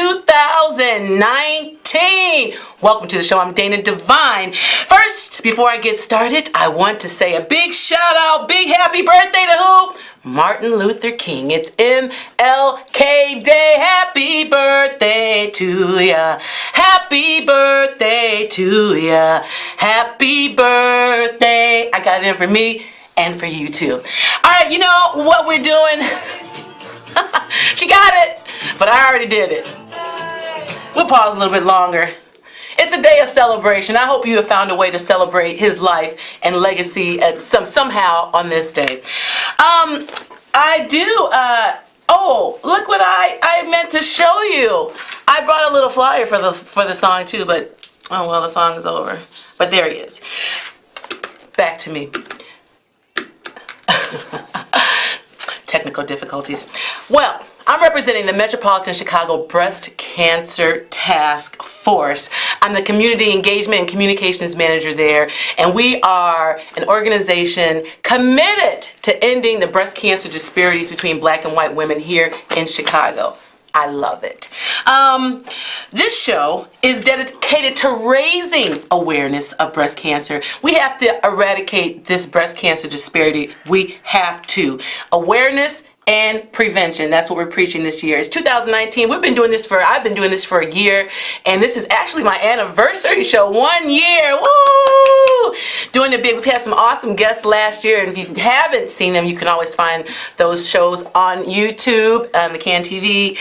2019. Welcome to the show. I'm Dana Devine. First, before I get started, I want to say a big shout out, big happy birthday to who? Martin Luther King. It's MLK Day. Happy birthday to ya. Happy birthday to ya. Happy birthday. I got it in for me and for you too. All right, you know what we're doing? She got it, but I already did it. We'll pause a little bit longer. It's a day of celebration. I hope you have found a way to celebrate his life and legacy at somehow on this day. Oh, look what I meant to show you. I brought a little flyer for the song too, but oh well, the song is over. But there he is. Back to me. Technical difficulties. Well, I'm representing the Metropolitan Chicago Breast Cancer Task Force. I'm the Community Engagement and Communications Manager there, and we are an organization committed to ending the breast cancer disparities between black and white women here in Chicago. I love it. This show is dedicated to raising awareness of breast cancer. We have to eradicate this breast cancer disparity. We have to. Awareness and prevention. That's what we're preaching this year. It's 2019. I've been doing this for a year, and this is actually my anniversary show. 1 year. Woo! Doing it big. We've had some awesome guests last year, and if you haven't seen them, you can always find those shows on YouTube, the Can TV,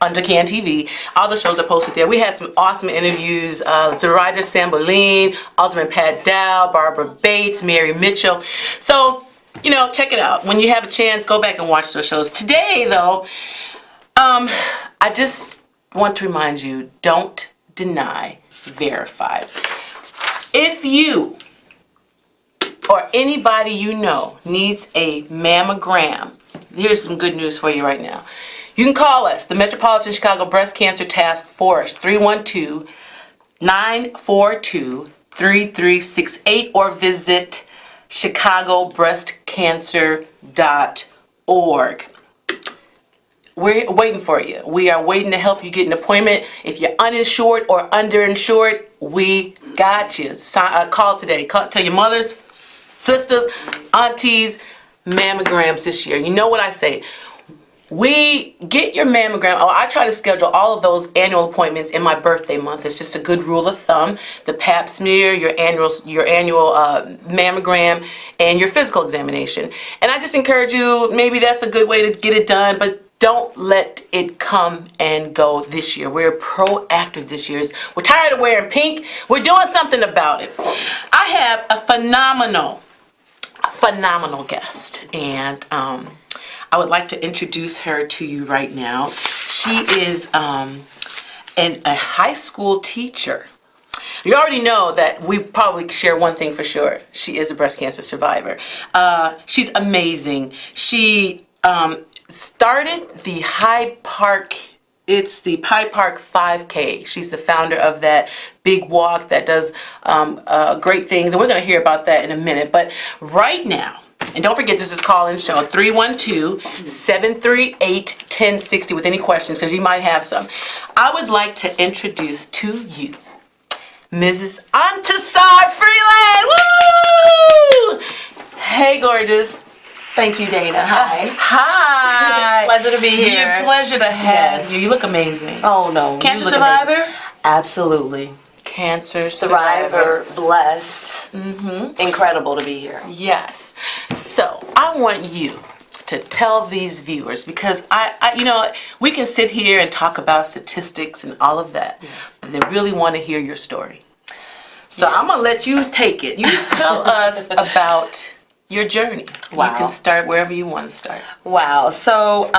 under Can TV. All the shows are posted there. We had some awesome interviews. Zoraida Samboline, Alderman Pat Dow, Barbara Bates, Mary Mitchell. So, you know, check it out. When you have a chance, go back and watch those shows. Today, though, I just want to remind you, don't deny, verify. If you or anybody you know needs a mammogram, here's some good news for you right now. You can call us, the Metropolitan Chicago Breast Cancer Task Force, 312-942-3368, or visit chicagobreastcancer.org. We're waiting for you. We are waiting to help you get an appointment. If you're uninsured or underinsured, we got you. Call today. Tell your mothers, sisters, aunties, mammograms this year. You know what I say. We get your mammogram. Oh, I try to schedule all of those annual appointments in my birthday month. It's just a good rule of thumb. The pap smear, your annual mammogram, and your physical examination. And I just encourage you, maybe that's a good way to get it done, but don't let it come and go this year. We're proactive this year. We're tired of wearing pink. We're doing something about it. I have a phenomenal guest, and I would like to introduce her to you right now. She is a high school teacher. You already know that we probably share one thing for sure. She is a breast cancer survivor. She's amazing. She started the Hyde Park 5K. She's the founder of that big walk that does great things, and we're going to hear about that in a minute. But right now, and don't forget, this is call-in show, 312-738-1060 with any questions, because you might have some. I would like to introduce to you Mrs. Onistar Freelain. Woo! Hey, gorgeous. Thank you, Dana. Hi. Hi. Pleasure to be here. Your pleasure to have you. You look amazing. Oh, no. Cancer survivor? Amazing. Absolutely. Cancer survivor. Blessed. Incredible to be here. Yes. So I want you to tell these viewers, because we can sit here and talk about statistics and all of that, but they really want to hear your story. So I'm going to let you take it. You tell us about your journey. Wow. You can start wherever you want to start. Wow. So,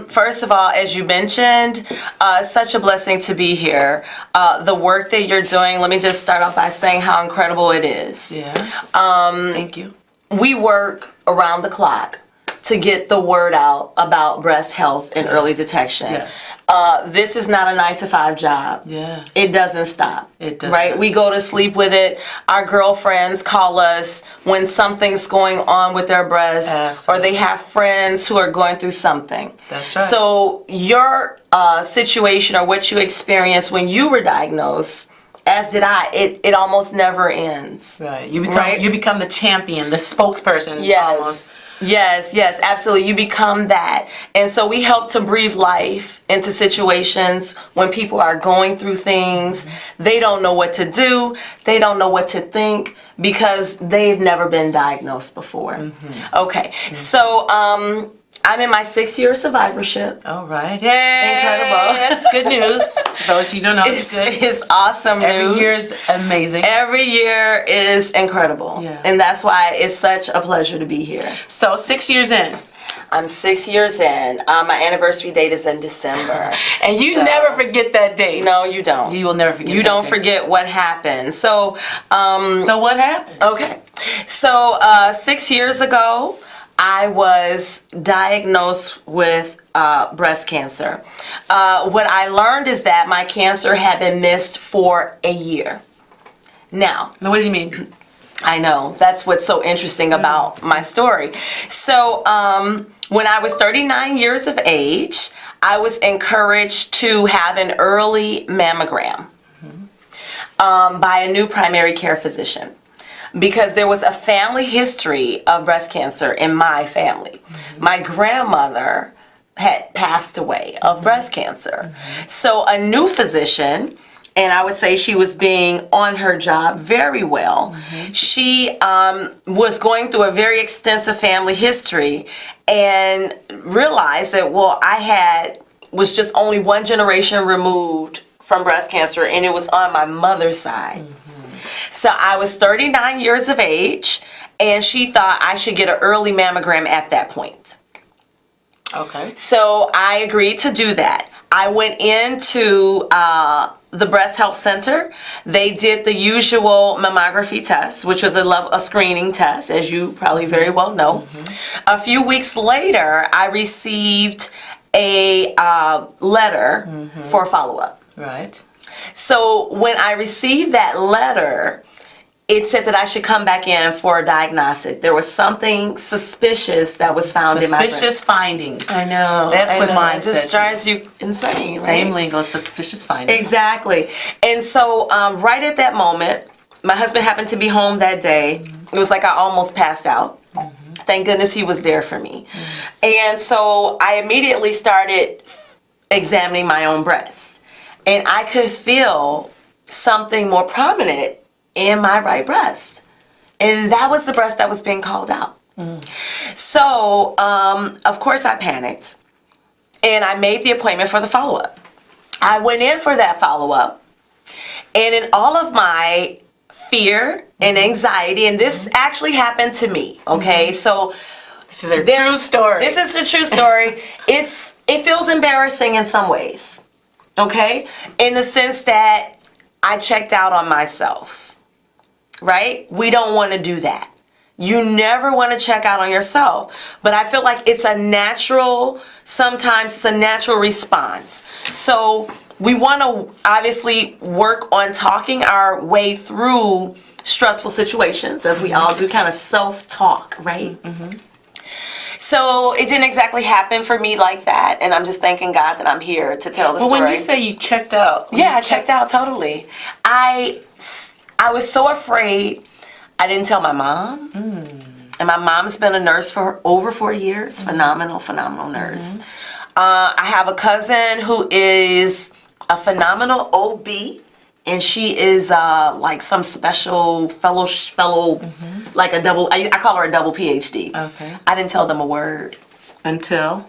first of all, as you mentioned, such a blessing to be here. The work that you're doing, let me just start off by saying how incredible it is. Yeah. Thank you. We work around the clock to get the word out about breast health and early detection. Yes. This is not a 9-to-5 job. Yeah. It doesn't stop. It does Right? not. We go to sleep with it. Our girlfriends call us when something's going on with their breasts, or Absolutely. they have friends who are going through something. That's right. So your situation or what you experienced when you were diagnosed, as did I, it almost never ends. Right. You Right? become the champion, the spokesperson. Yes. Almost. Yes, absolutely. You become that. And so we help to breathe life into situations when people are going through things. They don't know what to do. They don't know what to think because they've never been diagnosed before. Okay. So I'm in my 6-year survivorship. All right. Yay. Incredible. That's good news. Those you don't know, it's good. It's awesome news. Every year is amazing. Every year is incredible. Yeah. And that's why it's such a pleasure to be here. So 6 years in. I'm 6 years in. My anniversary date is in December. And you So- never forget that date. No, you don't. You will never forget You that don't date. forget what happened. So, So what happened? okay. So, 6 years ago, I was diagnosed with breast cancer. What I learned is that my cancer had been missed for a year. Now, Now, what do you mean? I know. That's what's so interesting about my story. So, when I was 39 years of age, I was encouraged to have an early mammogram by a new primary care physician because there was a family history of breast cancer in my family. My grandmother had passed away of breast cancer. So, a new physician, and I would say she was being on her job very well. She was going through a very extensive family history and realized that, well, was just only one generation removed from breast cancer, and it was on my mother's side. So I was 39 years of age, and she thought I should get an early mammogram at that point. Okay. So I agreed to do that. I went into the breast health center. They did the usual mammography test, which was a screening test, as you probably very well know. A few weeks later, I received a letter for follow-up. Right. So when I received that letter, it said that I should come back in for a diagnostic. There was something suspicious that was found in my breast. Suspicious findings. I know. That's what mine It just said. drives you insane. Same right? lingo, suspicious findings. Exactly. And so right at that moment, my husband happened to be home that day. It was like I almost passed out. Thank goodness he was there for me. And so I immediately started examining my own breasts. And I could feel something more prominent in my right breast. And that was the breast that was being called out. So, of course, I panicked. And I made the appointment for the follow-up. I went in for that follow-up. And in all of my fear and anxiety, and this actually happened to me, okay? So This is a true story. this is a true story. It feels embarrassing in some ways, okay? In the sense that I checked out on myself, right? We don't want to do that. You never want to check out on yourself. But I feel like sometimes it's a natural response. So we want to obviously work on talking our way through stressful situations, as we all do, kind of self-talk, right? So it didn't exactly happen for me like that, and I'm just thanking God that I'm here to tell the Well, story. when you say you checked out. Yeah, I checked out totally. I was so afraid. I didn't tell my mom. And my mom's been a nurse for over 40 years. Phenomenal nurse. I have a cousin who is a phenomenal OB, and she is like some special fellow, like a double, I call her a double PhD. Okay. I didn't tell them a word. Until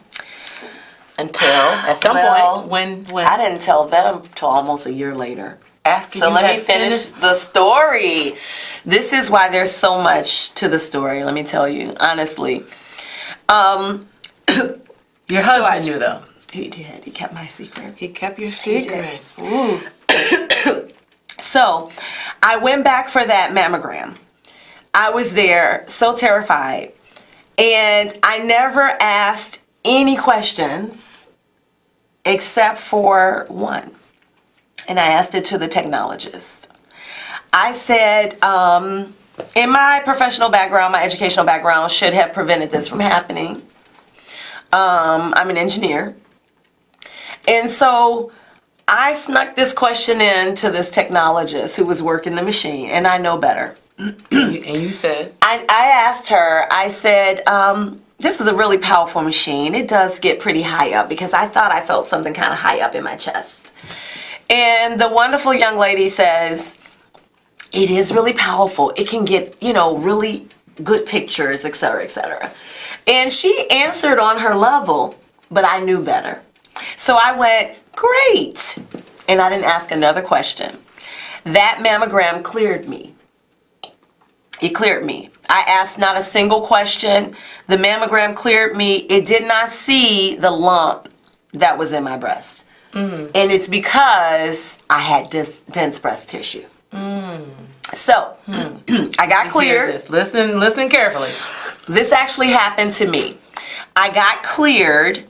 at some Well, point when I didn't tell them till almost a year later. after So you let me had finish finished- the story. This is why there's so much to the story, let me tell you, honestly. Your husband knew though. He did. He kept my secret. He kept your did. secret. Ooh. So I went back for that mammogram. I was there so terrified. And I never asked any questions except for one. And I asked it to the technologist. I said, in my professional background, my educational background should have prevented this from happening. I'm an engineer. And so I snuck this question in to this technologist who was working the machine, and I know better. And you said? I asked her, I said, this is a really powerful machine. It does get pretty high up, because I thought I felt something kind of high up in my chest. And the wonderful young lady says, it is really powerful. It can get, really good pictures, et cetera, et cetera. And she answered on her level, but I knew better. So I went, great. And I didn't ask another question. That mammogram cleared me. It cleared me. I asked not a single question. The mammogram cleared me. It did not see the lump that was in my breast. And it's because I had dense breast tissue. So, I got cleared. Listen carefully. This actually happened to me. I got cleared.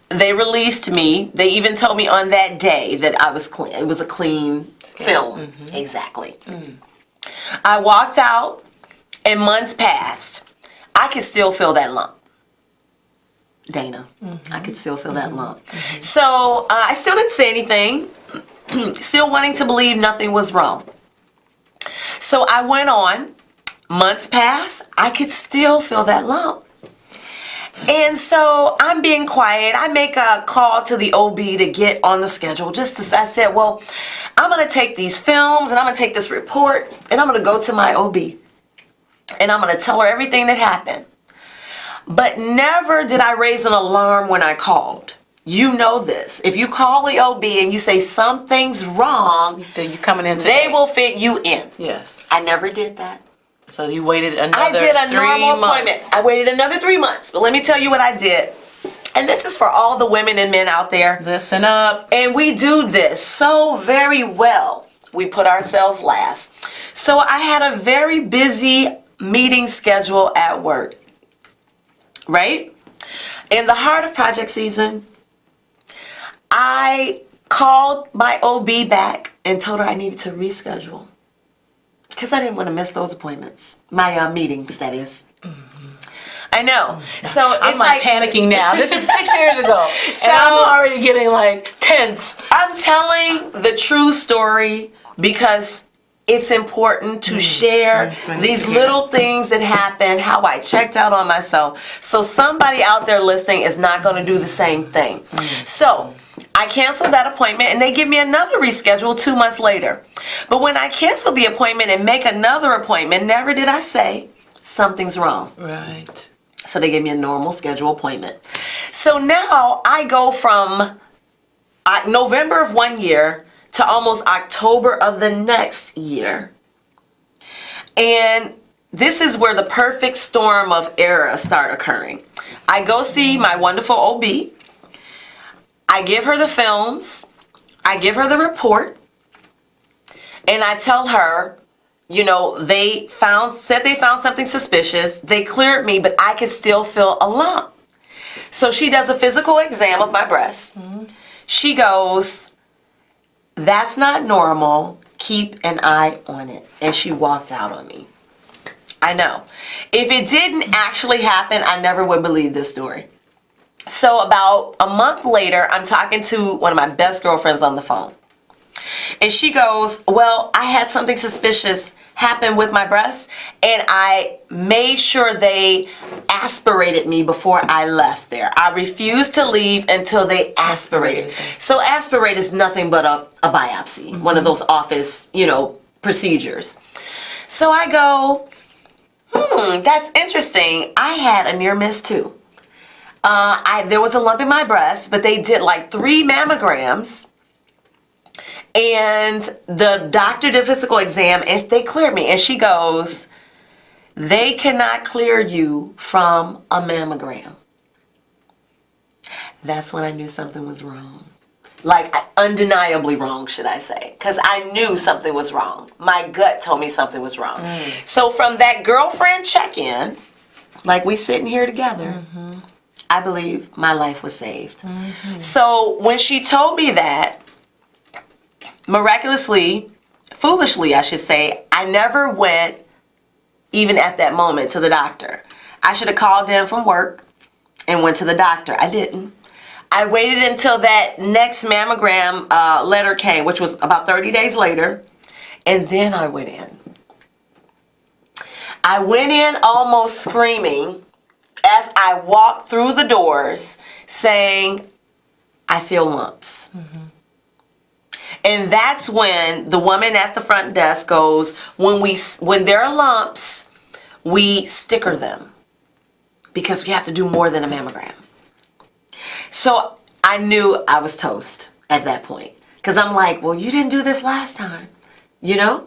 They released me. They even told me on that day that I was clean. It was a clean film. Exactly. I walked out, and months passed. I could still feel that lump. Dana, I could still feel that lump. So I still didn't say anything, still wanting to believe nothing was wrong. So I went on. Months passed. I could still feel that lump. And so I'm being quiet. I make a call to the OB to get on the schedule. I said, well, I'm going to take these films and I'm going to take this report and I'm going to go to my OB. And I'm going to tell her everything that happened. But never did I raise an alarm when I called. You know this. If you call the OB and you say something's wrong, then you're coming in they today. will fit you in. Yes. I never did that. So you waited another 3 I did a 3 normal months. appointment. I waited another 3 months. But let me tell you what I did. And this is for all the women and men out there. Listen up. And we do this so very well. We put ourselves last. So I had a very busy meeting schedule at work. Right? In the heart of project season, I called my OB back and told her I needed to reschedule. Because I didn't want to miss those appointments. My meetings, that is. I know. So I'm it's like panicking now. This is 6 years ago. So- and I'm already getting tense. I'm telling the true story because it's important to share That's nice these to hear. little things that happen, how I checked out on myself. So somebody out there listening is not going to do the same thing. So I canceled that appointment and they give me another reschedule 2 months later. But when I cancel the appointment and make another appointment, never did I say something's wrong. Right. So they gave me a normal schedule appointment. So now I go from November of one year to almost October of the next year. And this is where the perfect storm of errors start occurring. I go see my wonderful OB. I give her the films. I give her the report. And I tell her, they said they found something suspicious. They cleared me, but I could still feel a lump. So she does a physical exam of my breast. She goes, that's not normal. Keep an eye on it. And she walked out on me. I know. If it didn't actually happen, I never would believe this story. So about a month later, I'm talking to one of my best girlfriends on the phone. And she goes, well, I had something suspicious happen with my breasts, and I made sure they aspirated me before I left there. I refused to leave until they aspirated. So aspirate is nothing but a biopsy, one of those office, procedures. So I go, that's interesting. I had a near miss too. There was a lump in my breast, but they did 3 mammograms. And the doctor did a physical exam and they cleared me. And she goes, they cannot clear you from a mammogram. That's when I knew something was wrong. Undeniably wrong, should I say. Because I knew something was wrong. My gut told me something was wrong. So from that girlfriend check-in like we sitting here together, I believe my life was saved. So when she told me that, miraculously, foolishly, I should say, I never went, even at that moment, to the doctor. I should have called in from work and went to the doctor. I didn't. I waited until that next mammogram letter came, which was about 30 days later, and then I went in. I went in almost screaming as I walked through the doors saying, I feel lumps. And that's when the woman at the front desk goes, when there are lumps, we sticker them because we have to do more than a mammogram. So I knew I was toast at that point because I'm like, well, you didn't do this last time, you know?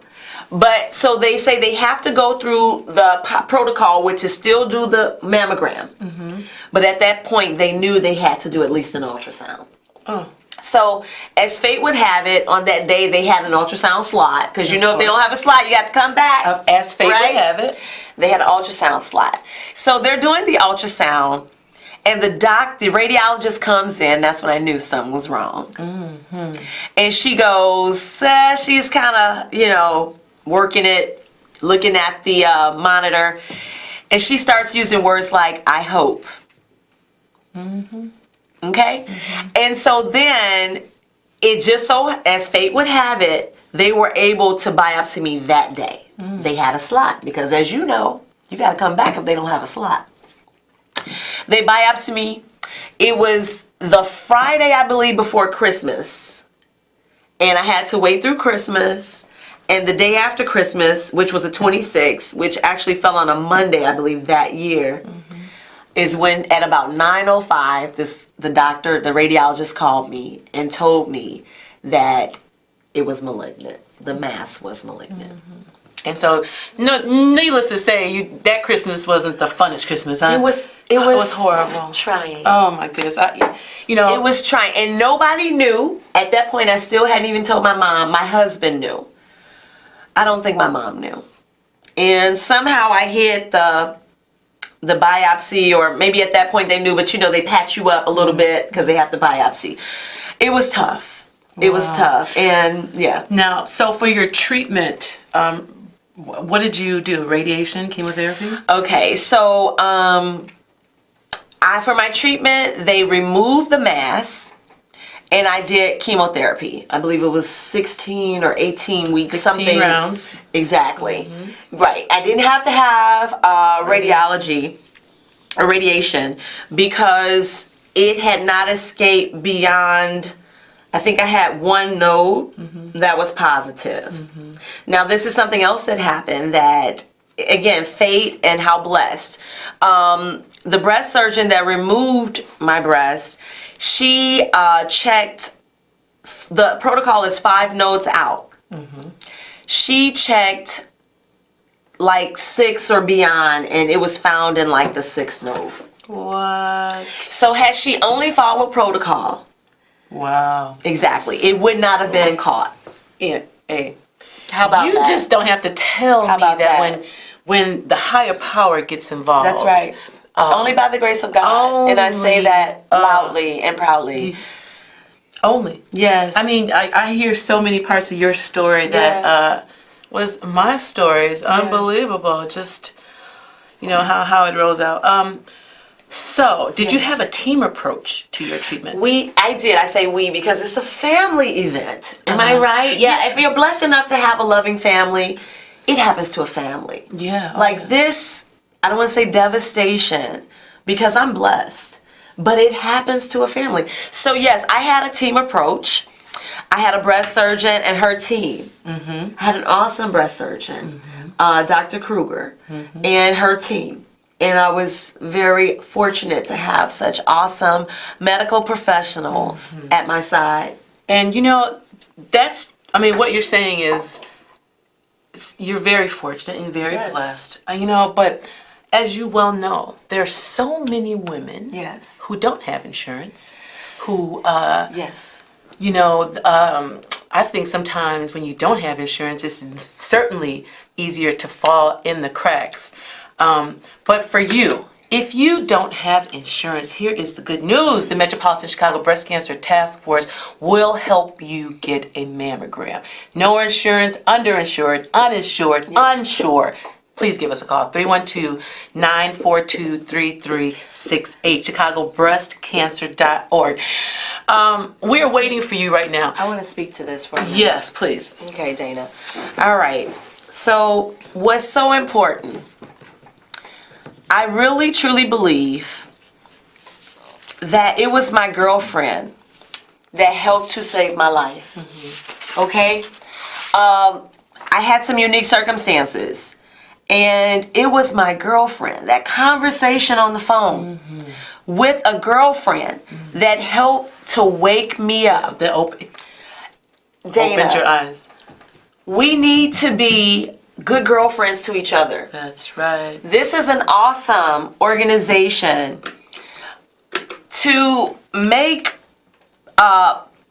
But so they say they have to go through the protocol, which is still do the mammogram. But at that point, they knew they had to do at least an ultrasound. So as fate would have it, on that day they had an ultrasound slot because you know if they don't have a slot, you have to come back. As fate would have it, they had an ultrasound slot. So they're doing the ultrasound, and the radiologist comes in. That's when I knew something was wrong. And she goes, she's kind of working it, looking at the monitor, and she starts using words like "I hope." Okay? And so then, it just so, as fate would have it, they were able to biopsy me that day. They had a slot, because as you know, you got to come back if they don't have a slot. They biopsied me. It was the Friday, I believe, before Christmas. And I had to wait through Christmas. And the day after Christmas, which was the 26th, which actually fell on a Monday, I believe, that year, is when at about 9:05, the radiologist called me and told me that it was malignant. The mass was malignant. And so, needless to say, that Christmas wasn't the funnest Christmas, huh? It was horrible. Trying. Oh my goodness! It was trying, and nobody knew at that point. I still hadn't even told my mom. My husband knew. I don't think my mom knew, and somehow I hid the biopsy, or maybe at that point they knew, but they patch you up a little bit because they have to biopsy. It was tough. It was tough, and yeah. Now, so for your treatment, what did you do? Radiation, chemotherapy? Okay, so for my treatment, they removed the mass, and I did chemotherapy. I believe it was 16 or 18 weeks, 16 something. rounds. Exactly. Right. I didn't have to have radiation because it had not escaped beyond, I think I had one node that was positive. Now, this is something else that happened that, again, fate and how blessed. The breast surgeon that removed my breast, she checked, the protocol is 5 nodes out. She checked like 6 or beyond, and it was found in like the 6th node. What? So had she only followed protocol, wow, exactly, it would not have been caught. Hey, How about you that? just don't have to tell me about that, that? when the higher power gets involved. That's right. Only by the grace of God, and I say that loudly and proudly. Only. Yes. I mean, I hear so many parts of your story that was my story. It's unbelievable. Just, how it rolls out. So, did you have a team approach to your treatment? I did. I say we because it's a family event. Am I right? Yeah. If you're blessed enough to have a loving family, it happens to a family. Yeah. Like this, I don't want to say devastation because I'm blessed, but it happens to a family. So yes, I had a team approach. I had a breast surgeon and her team. I had an awesome breast surgeon, Dr. Kruger, and her team. And I was very fortunate to have such awesome medical professionals at my side. And what you're saying is you're very fortunate and very blessed. But as you well know, there's so many women who don't have insurance, who I think sometimes when you don't have insurance, it's certainly easier to fall in the cracks. But for you, if you don't have insurance, here is the good news. The Metropolitan Chicago Breast Cancer Task Force will help you get a mammogram. No insurance, underinsured, uninsured, unsure. Please give us a call, 312-942-3368, chicagobreastcancer.org. We're waiting for you right now. I want to speak to this for a minute. Yes, please. Okay, Dana. All right. So what's so important? I really, truly believe that it was my girlfriend that helped to save my life. Okay? I had some unique circumstances. And it was my girlfriend, that conversation on the phone with a girlfriend that helped to wake me up. That Dana, opened your eyes. we need to be good girlfriends to each other. That's right. This is an awesome organization to make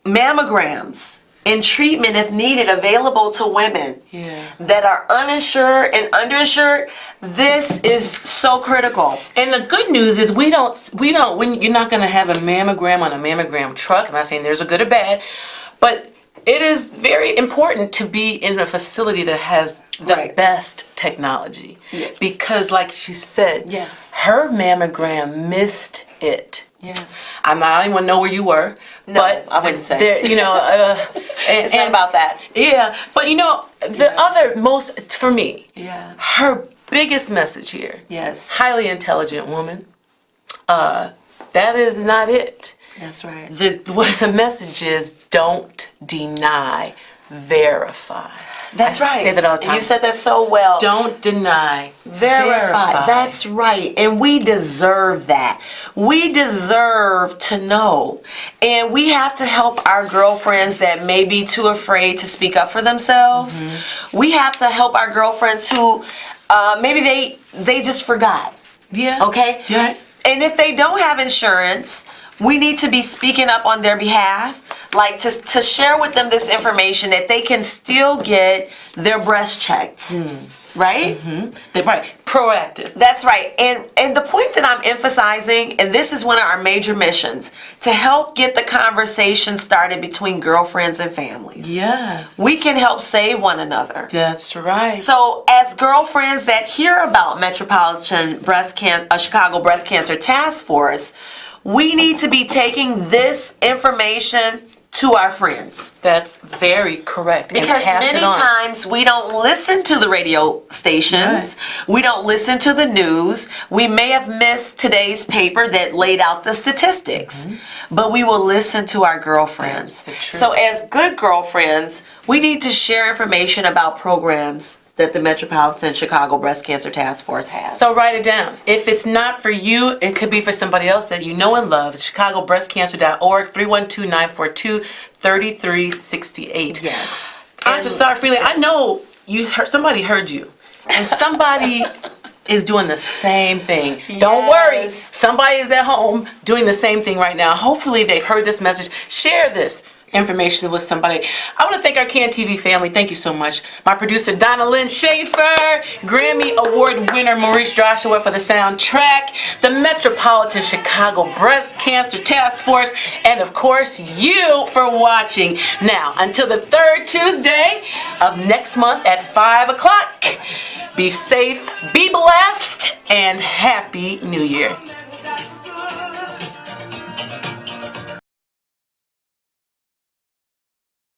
mammograms and treatment, if needed, available to women that are uninsured and underinsured. This is so critical. And the good news is we don't when you're not going to have a mammogram on a mammogram truck. I'm not saying there's a good or bad, but it is very important to be in a facility that has the best technology. Yes. Because like she said, her mammogram missed it. Yes. I don't even know where you were. No, but I wouldn't say. There, It's not about that. Yeah, but the other most, for me, her biggest message here, highly intelligent woman, that is not it. That's right. What the message is, don't deny, verify. That's right. I say that all the time. You said that so well. Don't deny, verify. That's right. And we deserve that. We deserve to know. And we have to help our girlfriends that may be too afraid to speak up for themselves. We have to help our girlfriends who maybe they just forgot. Yeah. Okay? Yeah. And if they don't have insurance, we need to be speaking up on their behalf, like to share with them this information that they can still get their breast checked. Right? Right. Proactive. That's right. And the point that I'm emphasizing, and this is one of our major missions, to help get the conversation started between girlfriends and families. Yes. We can help save one another. That's right. So as girlfriends that hear about Metropolitan Chicago Breast Cancer Task Force, we need to be taking this information to our friends. That's very correct. Because many times we don't listen to the radio stations. We don't listen to the news. We may have missed today's paper that laid out the statistics. But we will listen to our girlfriends. So as good girlfriends, we need to share information about programs that the Metropolitan Chicago Breast Cancer Task Force has. So write it down. If it's not for you, it could be for somebody else that you know and love. It's chicagobreastcancer.org, 312-942-3368. Yes. Onistar Freelain, I know somebody heard you. And somebody is doing the same thing. Don't worry. Somebody is at home doing the same thing right now. Hopefully they've heard this message. Share this information with somebody. I want to thank our CAN TV family. Thank you so much. My producer, Donna Lynn Schaefer, Grammy Award winner Maurice Joshua for the soundtrack, the Metropolitan Chicago Breast Cancer Task Force, and of course, you for watching. Now, until the third Tuesday of next month at 5 o'clock, be safe, be blessed, and Happy New Year.